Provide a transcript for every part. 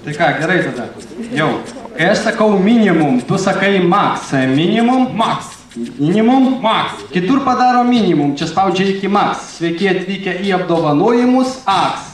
Tai ką, gerai tada. Jau, kai aš sakau minimum, tu sakai max. Minimum? Max. Minimum? Max. Kitur padaro minimum, čia spaudžia iki max. Sveiki atvykę į apdovanojimus AX.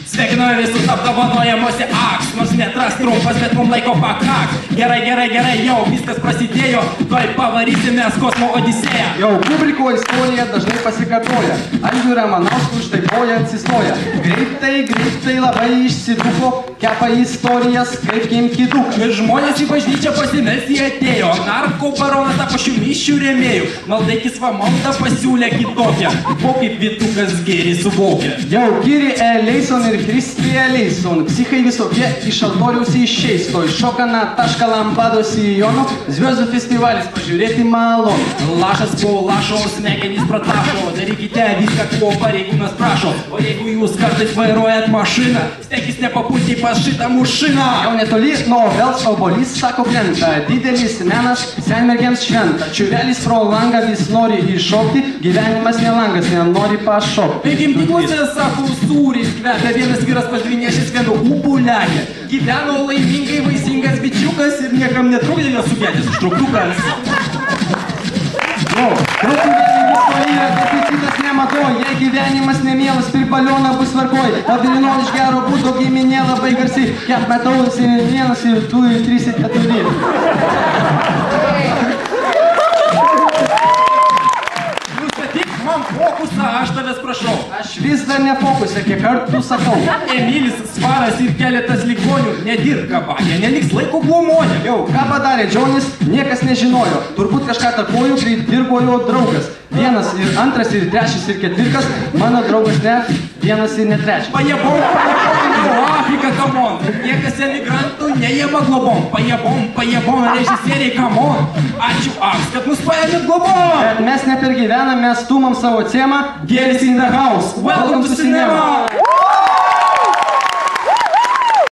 Sveikinu visus apdovanojimuose AX, nors netras trumpas, bet mums laiko pakaks. Gerai, gerai, gerai, jau viskas prasidėjo, tuoj pavarysime kosmo odisėją. Jau, publiko istorija dažnai pasikartoja, Algiui Ramanauskui štai koja atsistoja. Greitai labai išsiduko, kepa istorijas kaip kimkidukas. Ir žmonės į bažnyčią pasimelsti atėjo, narko baronas tapo šių mišių rėmėjų. Maldaikis va maldą pasiūlė kitokią, o kaip vytukas gėrį suvokia. Jau, Kiri Eleison ir Kristi Eleison, psichai visokie iš altoriaus išeis, to iššoka Nataška Lambados į Jono, Zviozų festivalis pažiūrėti malonu. Lašas po lašo, smegenys pratašo, darykite viską, ko pareigūnas prašo. O jeigu jūs kartais vairuojat mašiną, stenkis nepapulti pas šitą mašiną. Jau netoli nuo obels obolys, sako plenta, didelis menas senmergiams šventa. Čiurelis pro langą vis nori iššokti, gyvenimas nelangas, nenori pašokti. Tai gimdyklose, sako, sūris kvepia, vienas vyras pažvinėšęs vienu ūpų lekia. Gyveno laimingai vaisingas bičiukas ir niekam netrukdė nesugedęs užtruktukas. Jo, daug visko yra, deficitas nematau, jei gyvenimas nemielas, per balioną bus varkoj. Avilino iš gero būdo giminė labai garsiai, kiek metau ir vienas ir tu ir 3 ir 4. Man fokusą, aš tavęs prašau. Aš vis dar ne fokusą, kiek kartų sakau. Emilis, Svaras ir keletas ligonių, nedirb kabagė, neliks laiko glumonė. Jau, ką padarė Džonis, niekas nežinojo. Turbūt kažką tarpojų pridirbo jo draugas. Vienas ir antras ir trečias ir ketvirkas, mano draugas ne, vienas ir ne trečias. Pajebom, Afrika, kamon. Niekas emigrantų neėma globom. Pajebom, režisieriai, kamon. Ačiū, AX, kad mus paėmėt globom. Bet mes nepergyvenam, mes stumam savo cėmą. Gėris in the house. Welcome to cinema.